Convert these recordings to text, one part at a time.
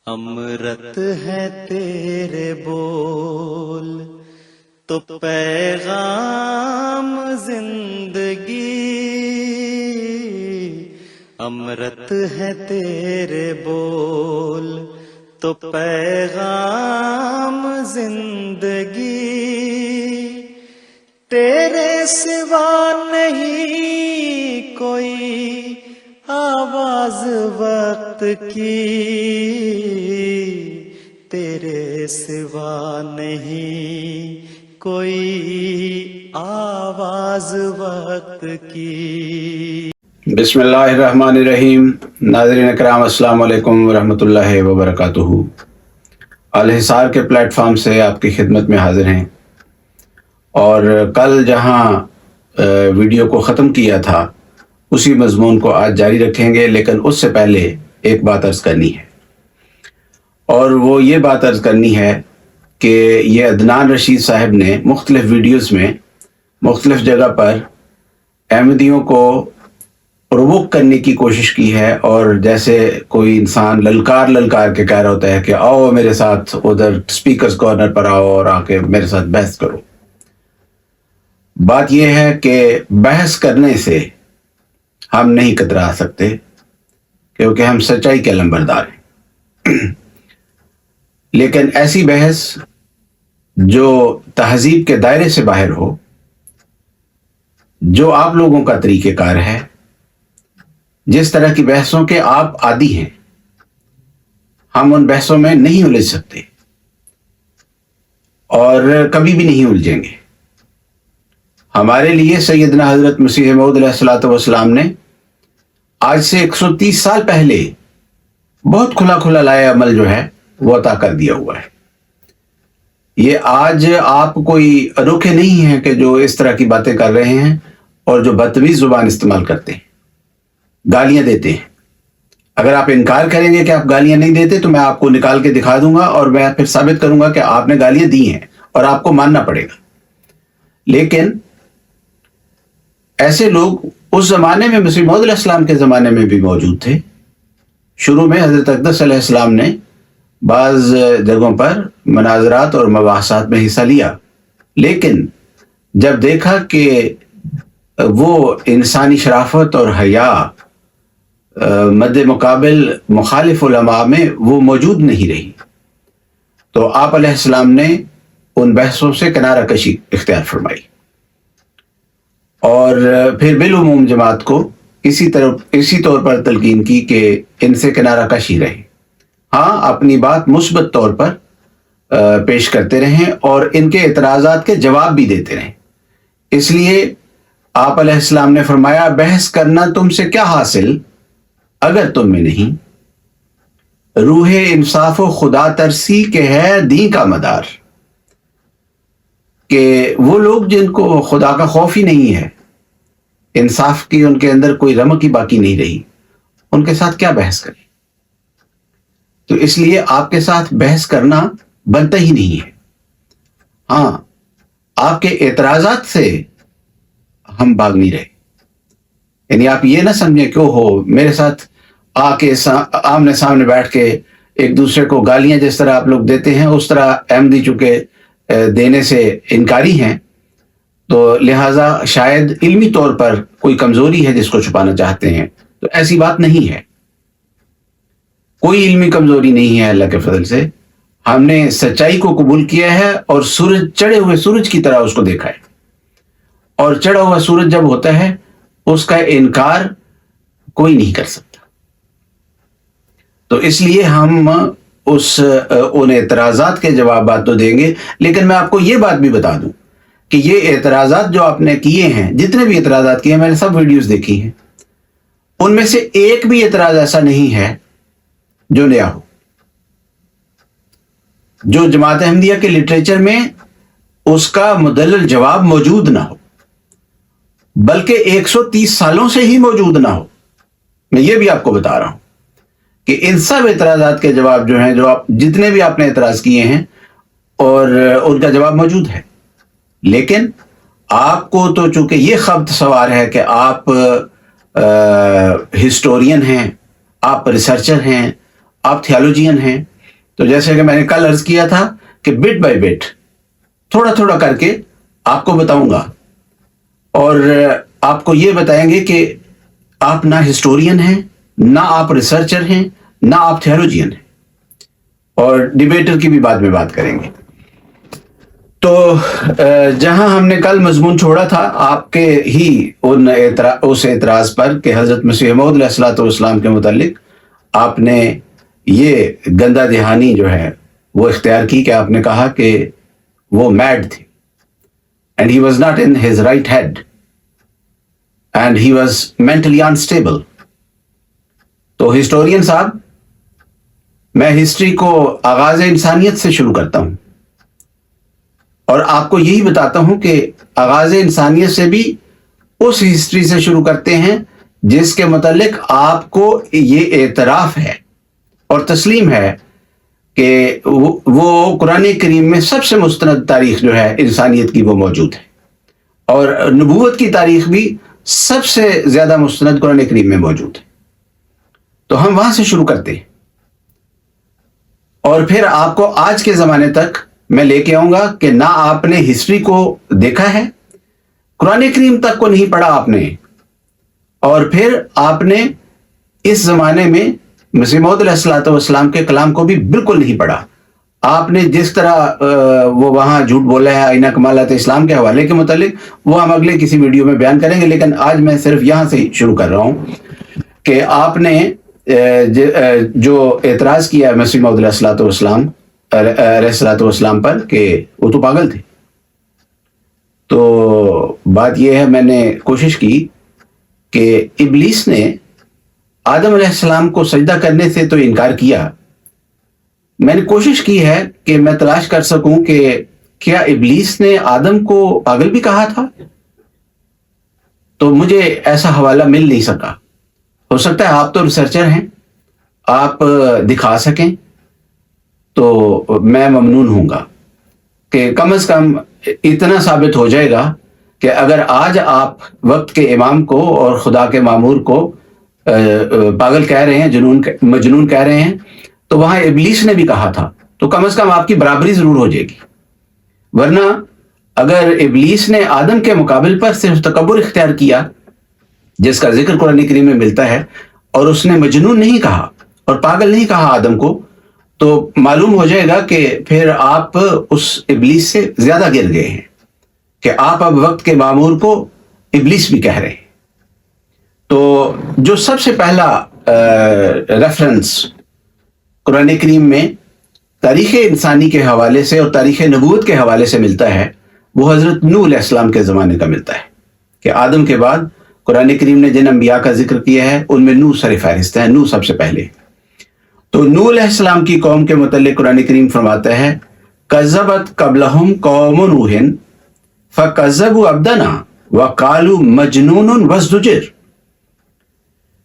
امرت ہے تیرے بول تو پیغام زندگی، امرت ہے تیرے بول تو پیغام زندگی، تیرے سوا نہیں کوئی آواز وقت کی، تیرے سوا نہیں کوئی آواز وقت کی۔ بسم اللہ الرحمن الرحیم۔ ناظرین اکرام السلام علیکم ورحمۃ اللہ وبرکاتہ۔ الحصار کے پلیٹ فارم سے آپ کی خدمت میں حاضر ہیں، اور کل جہاں ویڈیو کو ختم کیا تھا اسی مضمون کو آج جاری رکھیں گے، لیکن اس سے پہلے ایک بات عرض کرنی ہے، اور وہ یہ بات عرض کرنی ہے کہ یہ عدنان رشید صاحب نے مختلف ویڈیوز میں مختلف جگہ پر احمدیوں کو پرووک کرنے کی کوشش کی ہے، اور جیسے کوئی انسان للکار کے کہہ رہا ہوتا ہے کہ آؤ میرے ساتھ ادھر سپیکرز کارنر پر آؤ اور آ کے میرے ساتھ بحث کرو۔ بات یہ ہے کہ بحث کرنے سے ہم نہیں کترا سکتے، کیونکہ ہم سچائی کے علمبردار ہیں، لیکن ایسی بحث جو تہذیب کے دائرے سے باہر ہو، جو آپ لوگوں کا طریقہ کار ہے، جس طرح کی بحثوں کے آپ عادی ہیں، ہم ان بحثوں میں نہیں الجھ سکتے اور کبھی بھی نہیں الجھیں گے۔ ہمارے لیے سیدنا حضرت مسیح موعود علیہ الصلوۃ والسلام نے آج سے 130 سال پہلے بہت کھلا لائے عمل جو ہے وہ عطا کر دیا ہوا ہے۔ یہ آج آپ کوئی انوکھے نہیں ہیں کہ جو اس طرح کی باتیں کر رہے ہیں اور جو بدتمیز زبان استعمال کرتے ہیں، گالیاں دیتے ہیں۔ اگر آپ انکار کریں گے کہ آپ گالیاں نہیں دیتے تو میں آپ کو نکال کے دکھا دوں گا، اور میں پھر ثابت کروں گا کہ آپ نے گالیاں دی ہیں اور آپ کو ماننا پڑے گا۔ لیکن ایسے لوگ اس زمانے میں مسیح موعود علیہ السلام کے زمانے میں بھی موجود تھے۔ شروع میں حضرت اقدس علیہ السلام نے بعض جگہوں پر مناظرات اور مباحثات میں حصہ لیا، لیکن جب دیکھا کہ وہ انسانی شرافت اور حیا مد مقابل مخالف علماء میں وہ موجود نہیں رہی، تو آپ علیہ السلام نے ان بحثوں سے کنارہ کشی اختیار فرمائی، اور پھر بالعموم جماعت کو اسی طور پر تلقین کی کہ ان سے کنارہ کشی رہے، ہاں اپنی بات مثبت طور پر پیش کرتے رہیں اور ان کے اعتراضات کے جواب بھی دیتے رہیں۔ اس لیے آپ علیہ السلام نے فرمایا، بحث کرنا تم سے کیا حاصل اگر تم میں نہیں روح انصاف و خدا ترسی کے ہے دین کا مدار، کہ وہ لوگ جن کو خدا کا خوف ہی نہیں ہے، انصاف کی ان کے اندر کوئی رمق ہی باقی نہیں رہی، ان کے ساتھ کیا بحث کریں؟ تو اس لیے آپ کے ساتھ بحث کرنا بنتا ہی نہیں ہے۔ ہاں، آپ کے اعتراضات سے ہم بھاگ نہیں رہے، یعنی آپ یہ نہ سمجھیں کہ ہو میرے ساتھ آ کے آمنے سامنے بیٹھ کے ایک دوسرے کو گالیاں جس طرح آپ لوگ دیتے ہیں اس طرح احمدی چونکہ دینے سے انکاری ہیں، تو لہٰذا شاید علمی طور پر کوئی کمزوری ہے جس کو چھپانا چاہتے ہیں، تو ایسی بات نہیں ہے، کوئی علمی کمزوری نہیں ہے۔ اللہ کے فضل سے ہم نے سچائی کو قبول کیا ہے اور چڑھے ہوئے سورج کی طرح اس کو دیکھا ہے، اور چڑھا ہوا سورج جب ہوتا ہے اس کا انکار کوئی نہیں کر سکتا۔ تو اس لیے ہم ان اعتراضات کے جوابات تو دیں گے، لیکن میں آپ کو یہ بات بھی بتا دوں کہ یہ اعتراضات جو آپ نے کیے ہیں، جتنے بھی اعتراضات کیے ہیں، میں نے سب ویڈیوز دیکھی ہیں، ان میں سے ایک بھی اعتراض ایسا نہیں ہے جو نیا ہو، جو جماعت احمدیہ کے لٹریچر میں اس کا مدلل جواب موجود نہ ہو، بلکہ 130 سالوں سے ہی موجود نہ ہو۔ میں یہ بھی آپ کو بتا رہا ہوں کہ ان سب اعتراضات کے جواب جو ہیں، جو آپ جتنے بھی آپ نے اعتراض کیے ہیں، اور ان کا جواب موجود ہے، لیکن آپ کو تو چونکہ یہ خبط سوار ہے کہ آپ ہسٹورین ہیں، آپ ریسرچر ہیں، آپ تھیالوجین ہیں، تو جیسے کہ میں نے کل عرض کیا تھا کہ بٹ بائی بٹ تھوڑا تھوڑا کر کے آپ کو بتاؤں گا، اور آپ کو یہ بتائیں گے کہ آپ نہ ہسٹورین ہیں، نہ آپ ریسرچر ہیں، نہ آپ تھیولوجین ہیں، اور ڈیبیٹر کی بھی بعد میں بات کریں گے۔ تو جہاں ہم نے کل مضمون چھوڑا تھا آپ کے ہی اس اعتراض پر کہ حضرت مسیح موعود علیہ الصلوۃ والسلام کے متعلق آپ نے یہ گندہ دہانی جو ہے وہ اختیار کی کہ آپ نے کہا کہ وہ میڈ تھے، and he was not in his right head and he was mentally unstable. تو ہسٹورین صاحب، میں ہسٹری کو آغاز انسانیت سے شروع کرتا ہوں، اور آپ کو یہی بتاتا ہوں کہ آغاز انسانیت سے بھی اس ہسٹری سے شروع کرتے ہیں جس کے متعلق آپ کو یہ اعتراف ہے اور تسلیم ہے کہ وہ قرآن کریم میں سب سے مستند تاریخ جو ہے انسانیت کی وہ موجود ہے، اور نبوت کی تاریخ بھی سب سے زیادہ مستند قرآن کریم میں موجود ہے۔ تو ہم وہاں سے شروع کرتے ہیں، اور پھر آپ کو آج کے زمانے تک میں لے کے آؤں گا کہ نہ آپ نے ہسٹری کو دیکھا ہے، قرآن کریم تک کو نہیں پڑھا آپ نے، اور پھر آپ نے اس زمانے میں مسیح موعود علیہ الصلوۃ والسلام کے کلام کو بھی بالکل نہیں پڑھا۔ آپ نے جس طرح وہ وہاں جھوٹ بولا ہے آئینہ کمالات اسلام کے حوالے کے متعلق، وہ ہم اگلے کسی ویڈیو میں بیان کریں گے، لیکن آج میں صرف یہاں سے شروع کر رہا ہوں کہ آپ نے جو اعتراض کیا ہے مسیح موعود علیہ الصلوۃ والسلام پر کہ وہ تو پاگل تھے۔ تو بات یہ ہے، میں نے کوشش کی کہ ابلیس نے آدم علیہ السلام کو سجدہ کرنے سے تو انکار کیا، میں نے کوشش کی ہے کہ میں تلاش کر سکوں کہ کیا ابلیس نے آدم کو پاگل بھی کہا تھا، تو مجھے ایسا حوالہ مل نہیں سکا۔ ہو سکتا ہے آپ تو ریسرچر ہیں، آپ دکھا سکیں تو میں ممنون ہوں گا کہ کم از کم اتنا ثابت ہو جائے گا کہ اگر آج آپ وقت کے امام کو اور خدا کے مامور کو پاگل کہہ رہے ہیں، مجنون کہہ رہے ہیں، تو وہاں ابلیس نے بھی کہا تھا، تو کم از کم آپ کی برابری ضرور ہو جائے گی۔ ورنہ اگر ابلیس نے آدم کے مقابل پر صرف تکبر اختیار کیا، جس کا ذکر قرآن کریم میں ملتا ہے، اور اس نے مجنون نہیں کہا اور پاگل نہیں کہا آدم کو، تو معلوم ہو جائے گا کہ پھر آپ اس ابلیس سے زیادہ گر گئے ہیں کہ آپ اب وقت کے مامور کو ابلیس بھی کہہ رہے ہیں۔ تو جو سب سے پہلا ریفرنس قرآن کریم میں تاریخ انسانی کے حوالے سے اور تاریخ نبوت کے حوالے سے ملتا ہے، وہ حضرت نوح علیہ السلام کے زمانے کا ملتا ہے کہ آدم کے بعد قرآن کریم نے جن انبیاء کا ذکر کیا ہے ان میں نوح سر فہرست ہے، نوح سب سے پہلے۔ تو نوح علیہ السلام کی قوم کے متعلق قرآن کریم فرماتا ہے کذبت قبلہم قوم نوح فکذبوا عبدنا وقالوا مجنون وازدجر،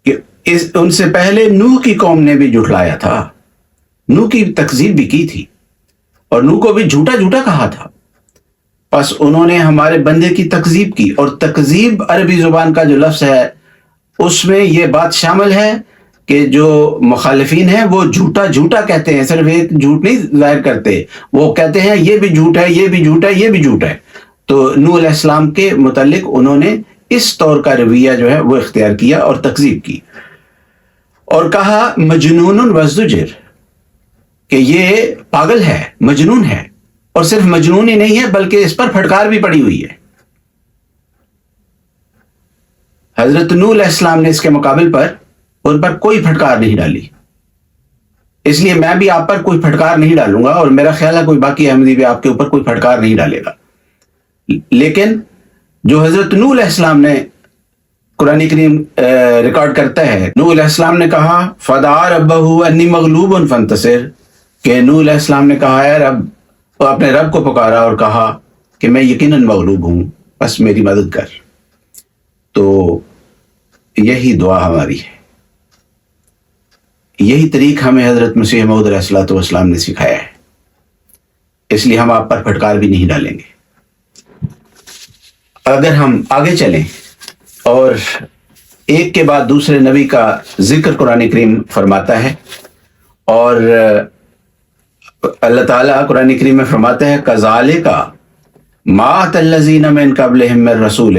کہ ان سے پہلے نوح کی قوم نے بھی جھٹلایا تھا، نوح کی تکذیب بھی کی تھی، اور نوح کو بھی جھوٹا جھوٹا کہا تھا، پس انہوں نے ہمارے بندے کی تکذیب کی۔ اور تکذیب عربی زبان کا جو لفظ ہے اس میں یہ بات شامل ہے کہ جو مخالفین ہیں وہ جھوٹا جھوٹا کہتے ہیں، صرف ایک جھوٹ نہیں ظاہر کرتے، وہ کہتے ہیں یہ بھی جھوٹ ہے، یہ بھی جھوٹ ہے، یہ بھی جھوٹ ہے۔ تو نوح علیہ السلام کے متعلق انہوں نے اس طور کا رویہ جو ہے وہ اختیار کیا اور تکذیب کی، اور کہا مجنون وازدجر، کہ یہ پاگل ہے، مجنون ہے، اور صرف مجنون ہی نہیں ہے بلکہ اس پر پھٹکار بھی پڑی ہوئی ہے۔ حضرت نوح علیہ السلام نے اس کے مقابل پر ان پر کوئی پھٹکار نہیں ڈالی، اس لیے میں بھی آپ پر کوئی پھٹکار نہیں ڈالوں گا، اور میرا خیال ہے کوئی باقی احمدی بھی آپ کے اوپر کوئی پھٹکار نہیں ڈالے گا۔ لیکن جو حضرت نوح علیہ السلام نے قرآن کریم ریکارڈ کرتا ہے، نوح علیہ السلام نے کہا فدعا ربہ انی مغلوب فانتصر، کہ نوح علیہ السلام نے کہا اے رب، وہ اپنے رب کو پکارا اور کہا کہ میں یقیناً مغلوب ہوں، بس میری مدد کر۔ تو یہی دعا ہماری ہے، یہی طریق ہمیں حضرت مسیح موعود علیہ الصلوۃ والسلام نے سکھایا ہے، اس لیے ہم آپ پر پھٹکار بھی نہیں ڈالیں گے۔ اگر ہم آگے چلیں اور ایک کے بعد دوسرے نبی کا ذکر قرآن کریم فرماتا ہے، اور اللہ تعالیٰ قرآن کریم میں فرماتے ہیں کذالک ما ات الذین من قبلہم من رسول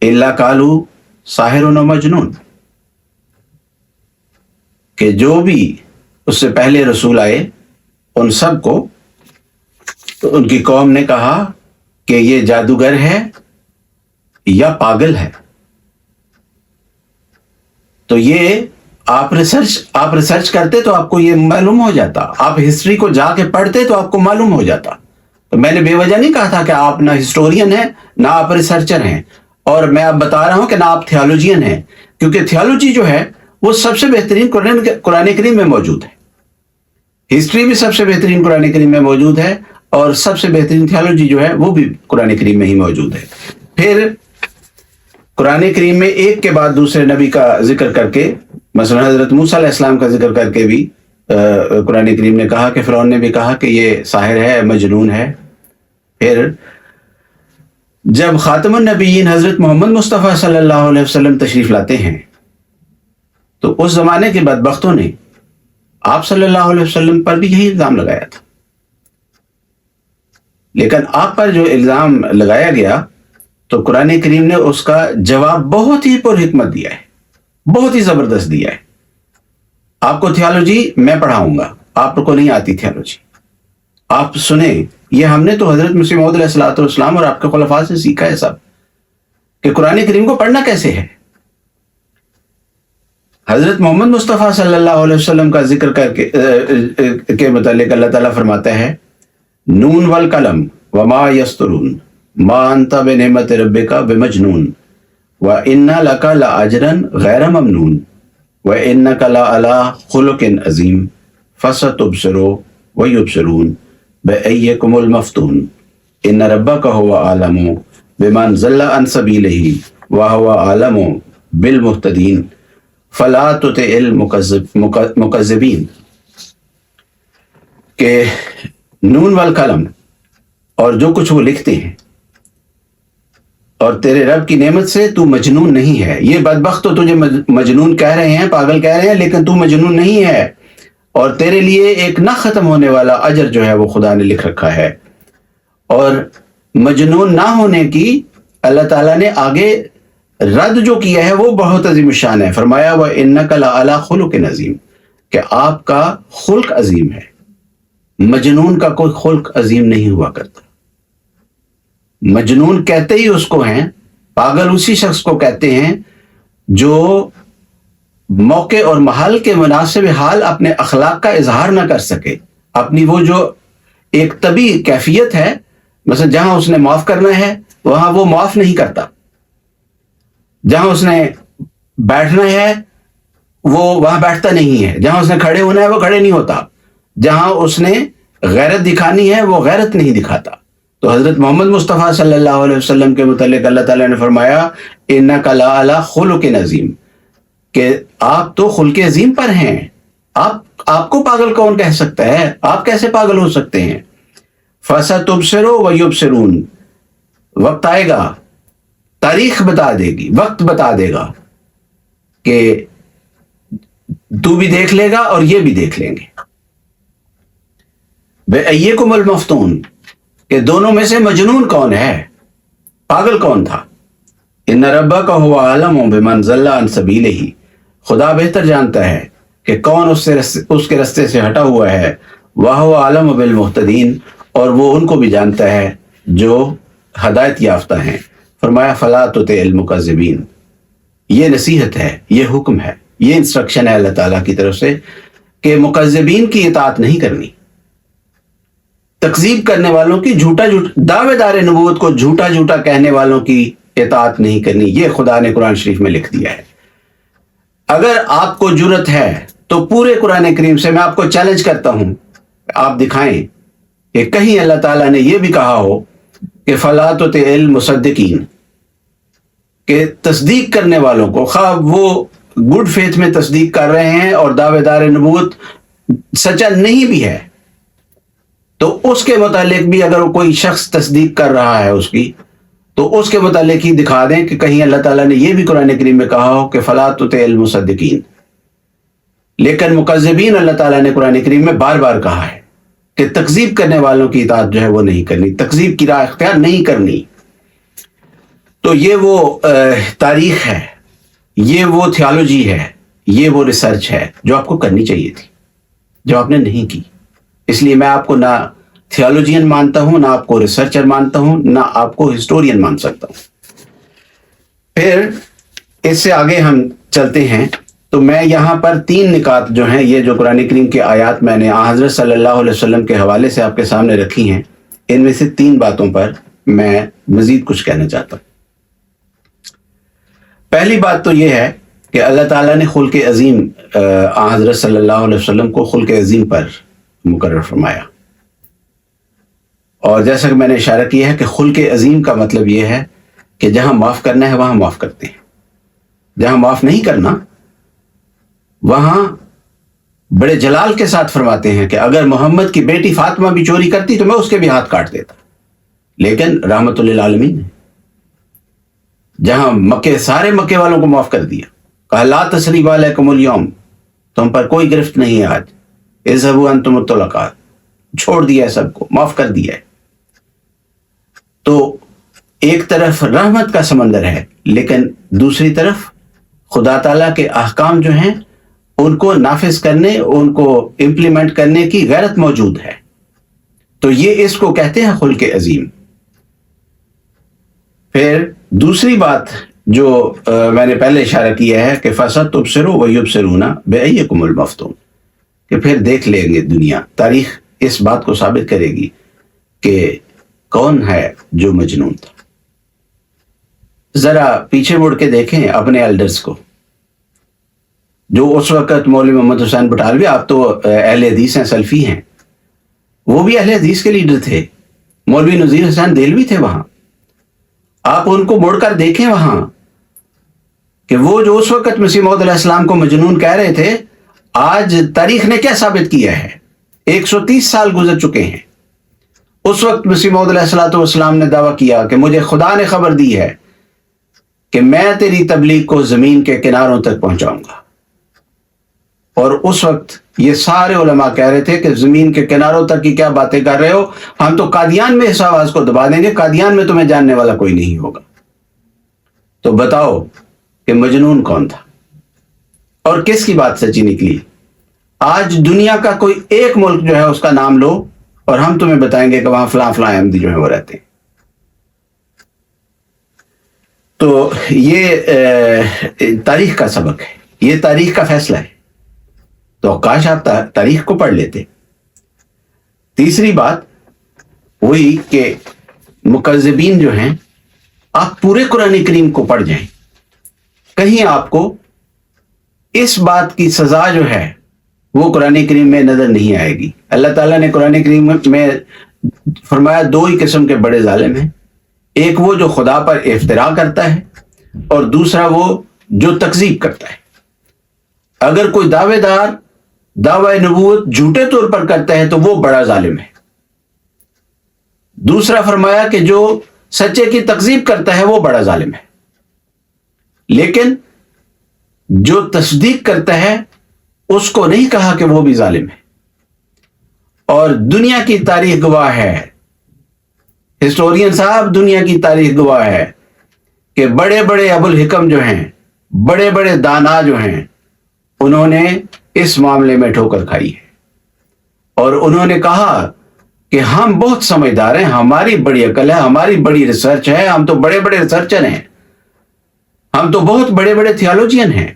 الا قالوا ساحر و مجنون، کہ جو بھی اس سے پہلے رسول آئے ان سب کو ان کی قوم نے کہا کہ یہ جادوگر ہے یا پاگل ہے۔ تو یہ آپ ریسرچ کرتے تو آپ کو یہ معلوم ہو جاتا، آپ ہسٹری کو جا کے پڑھتے تو آپ کو معلوم ہو جاتا۔ تو میں نے بے وجہ نہیں کہا تھا کہ آپ نہ ہسٹورین ہیں نہ آپ ریسرچر ہیں، اور میں اب بتا رہا ہوں کہ نہ آپ تھیالوجین ہیں، کیونکہ تھیالوجی جو ہے وہ سب سے بہترین قرآن کریم میں موجود ہے، ہسٹری بھی سب سے بہترین قرآن کریم میں موجود ہے، اور سب سے بہترین تھیالوجی جو ہے وہ بھی قرآن کریم میں ہی موجود ہے۔ پھر قرآن کریم میں ایک کے بعد دوسرے نبی کا ذکر کر کے، مثلا حضرت موسیٰ علیہ السلام کا ذکر کر کے بھی قرآن کریم نے کہا کہ فرعون نے بھی کہا کہ یہ ساحر ہے، مجنون ہے۔ پھر جب خاتم النبیین حضرت محمد مصطفیٰ صلی اللہ علیہ وسلم تشریف لاتے ہیں تو اس زمانے کے بدبختوں نے آپ صلی اللہ علیہ وسلم پر بھی یہی الزام لگایا تھا، لیکن آپ پر جو الزام لگایا گیا تو قرآن کریم نے اس کا جواب بہت ہی پر حکمت دیا ہے، بہت ہی زبردست دیا ہے۔ آپ کو تھیالوجی میں پڑھاؤں گا، آپ کو نہیں آتی تھیالوجی، آپ سنیں۔ یہ ہم نے تو حضرت مسیح موعود علیہ الصلوۃ والسلام اور آپ کے خلفاء سے سیکھا ہے سب، کہ قرآن کریم کو پڑھنا کیسے ہے۔ حضرت محمد مصطفیٰ صلی اللہ علیہ وسلم کا ذکر کر کے متعلق اللہ تعالیٰ فرماتا ہے نون والقلم وما یسطرون ما انت بنعمت ربک بمجنون وَإِنَّ لَكَ لَأَجْرًا غَيْرَ مَمْنُونٍ وَإِنَّكَ لَعَلَىٰ خُلُقٍ عَظِيمٍ فَسَتُبْصِرُ وَيُبْصِرُونَ بِأَيِّكُمُ الْمَفْتُونُ إِنَّ رَبَّكَ هُوَ أَعْلَمُ بِمَنْ ضَلَّ عَنْ سَبِيلِهِ وَهُوَ أَعْلَمُ بِالْمُهْتَدِينَ فَلَا تُطِعِ الْمُكَذِّبِينَ۔ کہ نون والقلم اور جو کچھ وہ لکھتے ہیں، اور تیرے رب کی نعمت سے تو مجنون نہیں ہے۔ یہ بدبخت تو تجھے مجنون کہہ رہے ہیں، پاگل کہہ رہے ہیں، لیکن تو مجنون نہیں ہے، اور تیرے لیے ایک نہ ختم ہونے والا اجر جو ہے وہ خدا نے لکھ رکھا ہے۔ اور مجنون نہ ہونے کی اللہ تعالیٰ نے آگے رد جو کیا ہے وہ بہت عظیم الشان ہے۔ فرمایا وَإِنَّكَ لَعَلَىٰ خُلُقٍ عَظِيمٍ، کہ آپ کا خلق عظیم ہے۔ مجنون کا کوئی خلق عظیم نہیں ہوا کرتا۔ مجنون کہتے ہی اس کو ہیں، پاگل اسی شخص کو کہتے ہیں جو موقع اور محل کے مناسب حال اپنے اخلاق کا اظہار نہ کر سکے، اپنی وہ جو ایک طبی کیفیت ہے، مثلا جہاں اس نے معاف کرنا ہے وہاں وہ معاف نہیں کرتا، جہاں اس نے بیٹھنا ہے وہ وہاں بیٹھتا نہیں ہے، جہاں اس نے کھڑے ہونا ہے وہ کھڑے نہیں ہوتا، جہاں اس نے غیرت دکھانی ہے وہ غیرت نہیں دکھاتا۔ تو حضرت محمد مصطفیٰ صلی اللہ علیہ وسلم کے متعلق اللہ تعالیٰ نے فرمایا اِنَّكَ لَعَلَىٰ خُلُقٍ عَظِيمٍ، کہ آپ تو خلق عظیم پر ہیں۔ آپ کو پاگل کون کہہ سکتا ہے؟ آپ کیسے پاگل ہو سکتے ہیں؟ فَسَتُبْصِرُ وَيُبْصِرُونَ، وقت آئے گا، تاریخ بتا دے گی، وقت بتا دے گا کہ تو بھی دیکھ لے گا اور یہ بھی دیکھ لیں گے۔ بِأَيِّكُمُ الْمَفْتُونُ، کہ دونوں میں سے مجنون کون ہے، پاگل کون تھا۔ ان ربک هو اعلم بمن ضل عن سبیلہ، خدا بہتر جانتا ہے کہ کون اس کے رستے سے ہٹا ہوا ہے، وہو اعلم بالمہتدین، اور وہ ان کو بھی جانتا ہے جو ہدایت یافتہ ہیں۔ فرمایا فلا تطع المکذبین، یہ نصیحت ہے، یہ حکم ہے، یہ انسٹرکشن ہے اللہ تعالیٰ کی طرف سے کہ مکذبین کی اطاعت نہیں کرنی، تکذیب کرنے والوں کی دعوے دار نبوت کو جھوٹا کہنے والوں کی اطاعت نہیں کرنی۔ یہ خدا نے قرآن شریف میں لکھ دیا ہے۔ اگر آپ کو جرت ہے تو پورے قرآن کریم سے میں آپ کو چیلنج کرتا ہوں، آپ دکھائیں کہ کہیں اللہ تعالیٰ نے یہ بھی کہا ہو کہ فلا تطع المصدقین، کہ تصدیق کرنے والوں کو، خواہ وہ گڈ فیتھ میں تصدیق کر رہے ہیں اور دعوے دار نبوت سچا نہیں بھی ہے، تو اس کے متعلق بھی اگر کوئی شخص تصدیق کر رہا ہے اس کی، تو اس کے متعلق ہی دکھا دیں کہ کہیں اللہ تعالیٰ نے یہ بھی قرآن کریم میں کہا ہو کہ فلا تطع المصدقین۔ لیکن مکذبین اللہ تعالیٰ نے قرآن کریم میں بار بار کہا ہے، کہ تکذیب کرنے والوں کی اطاعت جو ہے وہ نہیں کرنی، تکذیب کی راہ اختیار نہیں کرنی۔ تو یہ وہ تاریخ ہے، یہ وہ تھیالوجی ہے، یہ وہ ریسرچ ہے جو آپ کو کرنی چاہیے تھی، جو آپ نے نہیں کی۔ اس لیے میں آپ کو نہ تھیالوجین مانتا ہوں، نہ آپ کو ریسرچر مانتا ہوں، نہ آپ کو ہسٹورین مان سکتا ہوں۔ پھر اس سے آگے ہم چلتے ہیں، تو میں یہاں پر 3 نکات جو ہیں، یہ جو قرآن کریم کی آیات میں نے حضرت صلی اللہ علیہ وسلم کے حوالے سے آپ کے سامنے رکھی ہیں، ان میں سے 3 باتوں پر میں مزید کچھ کہنا چاہتا ہوں۔ پہلی بات تو یہ ہے کہ اللہ تعالیٰ نے خلق عظیم حضرت صلی اللہ علیہ وسلم کو خلق عظیم پر مقرر فرمایا، اور جیسا کہ میں نے اشارہ کیا ہے کہ خلق عظیم کا مطلب یہ ہے کہ جہاں معاف کرنا ہے وہاں معاف کرتے ہیں، جہاں معاف نہیں کرنا وہاں بڑے جلال کے ساتھ فرماتے ہیں کہ اگر محمد کی بیٹی فاطمہ بھی چوری کرتی تو میں اس کے بھی ہاتھ کاٹ دیتا، لیکن رحمت للعالمین نے جہاں سارے مکے والوں کو معاف کر دیا، کہا لا تثریب علیکم اليوم، تم پر کوئی گرفت نہیں ہے آج، اذهبوا انتم الطلقاء، چھوڑ دیا ہے، سب کو معاف کر دیا ہے۔ تو ایک طرف رحمت کا سمندر ہے، لیکن دوسری طرف خدا تعالیٰ کے احکام جو ہیں ان کو نافذ کرنے، ان کو امپلیمنٹ کرنے کی غیرت موجود ہے۔ تو یہ اس کو کہتے ہیں خلق عظیم۔ پھر دوسری بات جو میں نے پہلے اشارہ کیا ہے کہ فَسَتُبْصِرُ وَيُبْصِرُونَ بِأَيِّكُمُ الْمَفْتُونُ، کہ پھر دیکھ لیں گے دنیا، تاریخ اس بات کو ثابت کرے گی کہ کون ہے جو مجنون تھا۔ ذرا پیچھے مڑ کے دیکھیں اپنے ایلڈرز کو، جو اس وقت مولوی محمد حسین بٹالوی، آپ تو اہل حدیث ہیں، سلفی ہیں، وہ بھی اہل حدیث کے لیڈر تھے، مولوی نذیر حسین دہلوی تھے وہاں۔ آپ ان کو مڑ کر دیکھیں وہاں کہ وہ جو اس وقت مسیح موعود علیہ السلام کو مجنون کہہ رہے تھے، آج تاریخ نے کیا ثابت کیا ہے؟ 130 سال گزر چکے ہیں۔ اس وقت مسیح موعود علیہ السلام نے دعویٰ کیا کہ مجھے خدا نے خبر دی ہے کہ میں تیری تبلیغ کو زمین کے کناروں تک پہنچاؤں گا، اور اس وقت یہ سارے علماء کہہ رہے تھے کہ زمین کے کناروں تک کی کیا باتیں کر رہے ہو، ہم تو قادیان میں اس آواز کو دبا دیں گے، قادیان میں تمہیں جاننے والا کوئی نہیں ہوگا۔ تو بتاؤ کہ مجنون کون تھا اور کس کی بات سچی نکلی؟ آج دنیا کا کوئی ایک ملک جو ہے اس کا نام لو اور ہم تمہیں بتائیں گے کہ وہاں فلاں فلاں احمدی جو ہیں وہ رہتے ہیں۔ تو یہ تاریخ کا سبق ہے، یہ تاریخ کا فیصلہ ہے، تو کاش آپ تاریخ کو پڑھ لیتے۔ تیسری بات وہی کہ مکذبین جو ہیں، آپ پورے قرآن کریم کو پڑھ جائیں، کہیں آپ کو اس بات کی سزا جو ہے وہ قرآن کریم میں نظر نہیں آئے گی۔ اللہ تعالیٰ نے قرآن کریم میں فرمایا 2 ہی قسم کے بڑے ظالم ہیں، ایک وہ جو خدا پر افتراء کرتا ہے، اور دوسرا وہ جو تکذیب کرتا ہے۔ اگر کوئی دعوے دار دعوی نبوت جھوٹے طور پر کرتا ہے تو وہ بڑا ظالم ہے۔ دوسرا فرمایا کہ جو سچے کی تکذیب کرتا ہے وہ بڑا ظالم ہے، لیکن جو تصدیق کرتا ہے اس کو نہیں کہا کہ وہ بھی ظالم ہے۔ اور دنیا کی تاریخ گواہ ہے، ہسٹورین صاحب دنیا کی تاریخ گواہ ہے کہ بڑے بڑے ابو الحکم جو ہیں، بڑے بڑے دانا جو ہیں، انہوں نے اس معاملے میں ٹھوکر کھائی ہے، اور انہوں نے کہا کہ ہم بہت سمجھدار ہیں، ہماری بڑی عقل ہے، ہماری بڑی ریسرچ ہے، ہم تو بڑے بڑے ریسرچر ہیں، ہم تو بہت بڑے بڑے تھیالوجین ہیں۔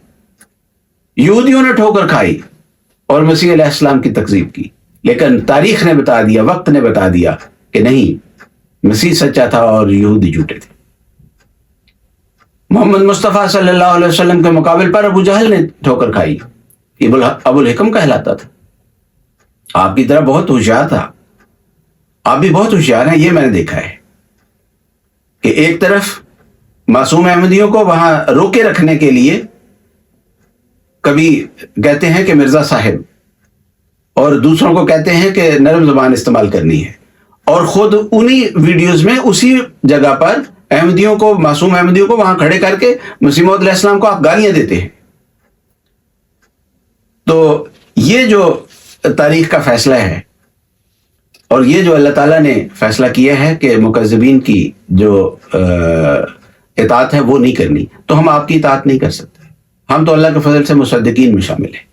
یہودیوں نے ٹھوکر کھائی اور مسیح علیہ السلام کی تکذیب کی، لیکن تاریخ نے بتا دیا، وقت نے بتا دیا کہ نہیں، مسیح سچا تھا اور یہودی جھوٹے تھے۔ محمد مصطفیٰ صلی اللہ علیہ وسلم کے مقابل پر ابو جہل نے ٹھوکر کھائی، ابو الحکم کہلاتا تھا، آپ کی طرح بہت ہوشیار تھا، آپ بھی بہت ہوشیار ہیں، یہ میں نے دیکھا ہے کہ ایک طرف معصوم احمدیوں کو وہاں روکے رکھنے کے لیے کبھی کہتے ہیں کہ مرزا صاحب، اور دوسروں کو کہتے ہیں کہ نرم زبان استعمال کرنی ہے، اور خود انہی ویڈیوز میں اسی جگہ پر احمدیوں کو، معصوم احمدیوں کو وہاں کھڑے کر کے مسیح موعود علیہ السلام کو آپ گالیاں دیتے ہیں۔ تو یہ جو تاریخ کا فیصلہ ہے اور یہ جو اللہ تعالیٰ نے فیصلہ کیا ہے کہ مکذبین کی جو اطاعت ہے وہ نہیں کرنی، تو ہم آپ کی اطاعت نہیں کر سکتے. ہم تو اللہ کے فضل سے مصدقین میں شامل ہیں.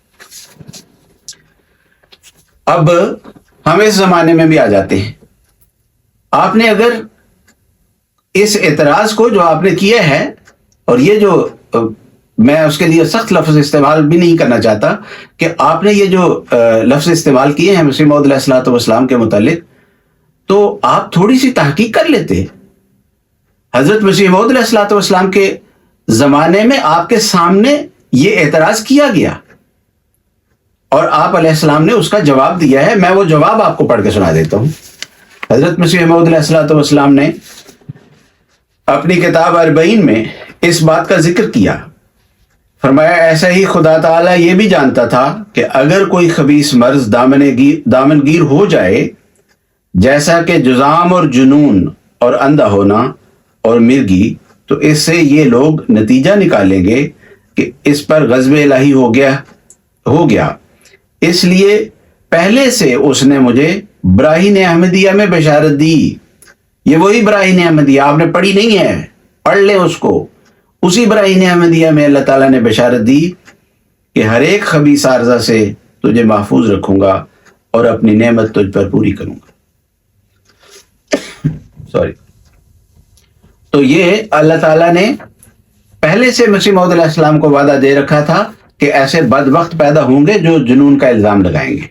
اب ہم اس زمانے میں بھی آ جاتے ہیں. آپ نے اگر اس اعتراض کو جو آپ نے کیا ہے، اور یہ جو میں اس کے لیے سخت لفظ استعمال بھی نہیں کرنا چاہتا کہ آپ نے یہ جو لفظ استعمال کیے ہیں مسیح موعود علیہ الصلوۃ والسلام کے متعلق، تو آپ تھوڑی سی تحقیق کر لیتے. حضرت مسیح موعود علیہ الصلوۃ والسلام کے زمانے میں آپ کے سامنے یہ اعتراض کیا گیا اور آپ علیہ السلام نے اس کا جواب دیا ہے. میں وہ جواب آپ کو پڑھ کے سنا دیتا ہوں. حضرت مسیح موعود علیہ الصلوۃ والسلام نے اپنی کتاب 40 میں اس بات کا ذکر کیا. فرمایا ایسا ہی خدا تعالیٰ یہ بھی جانتا تھا کہ اگر کوئی خبیث مرض دامنگیر ہو جائے، جیسا کہ جذام اور جنون اور اندھا ہونا اور مرگی، تو اس سے یہ لوگ نتیجہ نکالیں گے کہ اس پر غضب الہی ہو گیا. اس لیے پہلے سے اس نے مجھے براہین احمدیہ میں بشارت دی. یہ وہی براہین احمدیہ آپ نے پڑھی نہیں ہے، پڑھ لیں اس کو. اسی براہین احمدیہ میں اللہ تعالیٰ نے بشارت دی کہ ہر ایک خبیث عارضہ سے تجھے محفوظ رکھوں گا اور اپنی نعمت تجھ پر پوری کروں گا. تو یہ اللہ تعالیٰ نے پہلے سے مسیح موعود علیہ السلام کو وعدہ دے رکھا تھا کہ ایسے بدبخت پیدا ہوں گے جو جنون کا الزام لگائیں گے.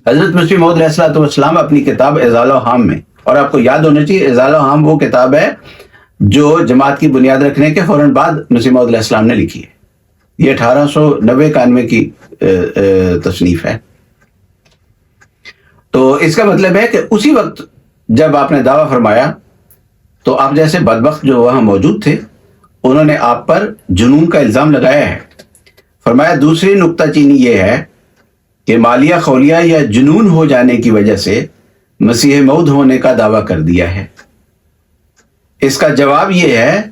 حضرت مسیح موعود علیہ السلام اپنی کتاب اضال و حام میں، اور آپ کو یاد ہونا چاہیے اضال و حام وہ کتاب ہے جو جماعت کی بنیاد رکھنے کے فوراً بعد مسیح موعود علیہ السلام نے لکھی ہے. یہ 1890-91 کی تصنیف ہے. تو اس کا مطلب ہے کہ اسی وقت جب آپ نے دعویٰ فرمایا تو آپ جیسے بدبخت جو وہاں موجود تھے انہوں نے آپ پر جنون کا الزام لگایا ہے. فرمایا دوسری نکتہ چینی یہ ہے کہ مالیہ خولیہ یا جنون ہو جانے کی وجہ سے مسیح موعود ہونے کا دعویٰ کر دیا ہے. اس کا جواب یہ ہے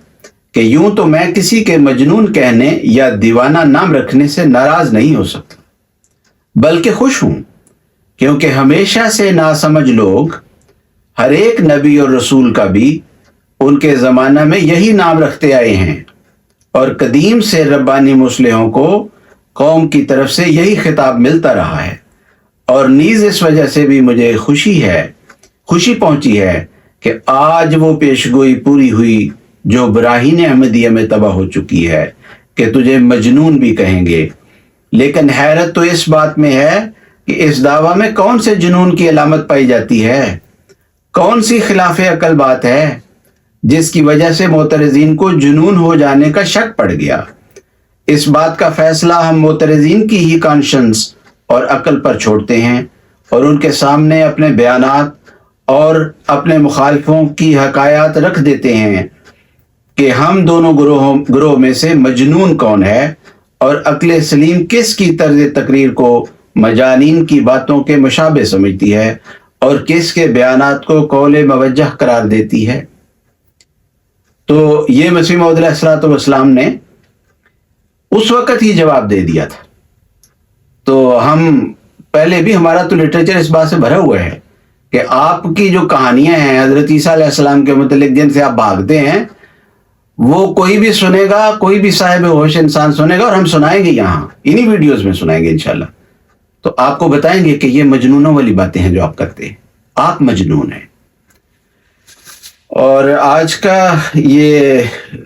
کہ یوں تو میں کسی کے مجنون کہنے یا دیوانہ نام رکھنے سے ناراض نہیں ہو سکتا، بلکہ خوش ہوں، کیونکہ ہمیشہ سے ناسمجھ لوگ ہر ایک نبی اور رسول کا بھی ان کے زمانہ میں یہی نام رکھتے آئے ہیں، اور قدیم سے ربانی مصلحوں کو قوم کی طرف سے یہی خطاب ملتا رہا ہے. اور نیز اس وجہ سے بھی مجھے خوشی پہنچی ہے کہ آج وہ پیشگوئی پوری ہوئی جو براہین احمدیہ میں تباہ ہو چکی ہے کہ تجھے مجنون بھی کہیں گے. لیکن حیرت تو اس بات میں ہے کہ اس دعویٰ میں کون سے جنون کی علامت پائی جاتی ہے، کون سی خلاف عقل بات ہے جس کی وجہ سے معترضین کو جنون ہو جانے کا شک پڑ گیا. اس بات کا فیصلہ ہم معترضین کی ہی کانشنس اور عقل پر چھوڑتے ہیں اور ان کے سامنے اپنے بیانات اور اپنے مخالفوں کی حکایات رکھ دیتے ہیں کہ ہم دونوں گروہ میں سے مجنون کون ہے اور عقل سلیم کس کی طرز تقریر کو مجانین کی باتوں کے مشابہ سمجھتی ہے اور کس کے بیانات کو قول موجہ قرار دیتی ہے. تو یہ مسیح موعود علیہ الصلوۃ والسلام نے اس وقت ہی جواب دے دیا تھا. تو ہم پہلے بھی ہمارا تو لٹریچر اس بات سے بھرا ہوا ہے کہ آپ کی جو کہانیاں ہیں حضرت عیسیٰ علیہ السلام کے متعلق جن سے آپ بھاگتے ہیں، وہ کوئی بھی سنے گا، کوئی بھی صاحب ہوش انسان سنے گا، اور ہم سنائیں گے یہاں انہی ویڈیوز میں سنائیں گے انشاءاللہ. تو آپ کو بتائیں گے کہ یہ مجنونوں والی باتیں ہیں جو آپ کرتے ہیں، آپ مجنون ہیں. اور آج کا یہ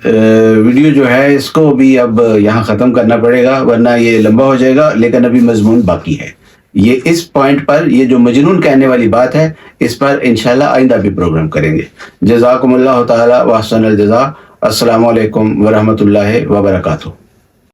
ویڈیو جو ہے اس کو بھی اب یہاں ختم کرنا پڑے گا ورنہ یہ لمبا ہو جائے گا، لیکن ابھی مضمون باقی ہے. یہ اس پوائنٹ پر یہ جو مجنون کہنے والی بات ہے اس پر انشاءاللہ آئندہ بھی پروگرام کریں گے. جزاکم اللہ تعالی واحسن الجزا. السلام علیکم ورحمۃ اللہ وبرکاتہ.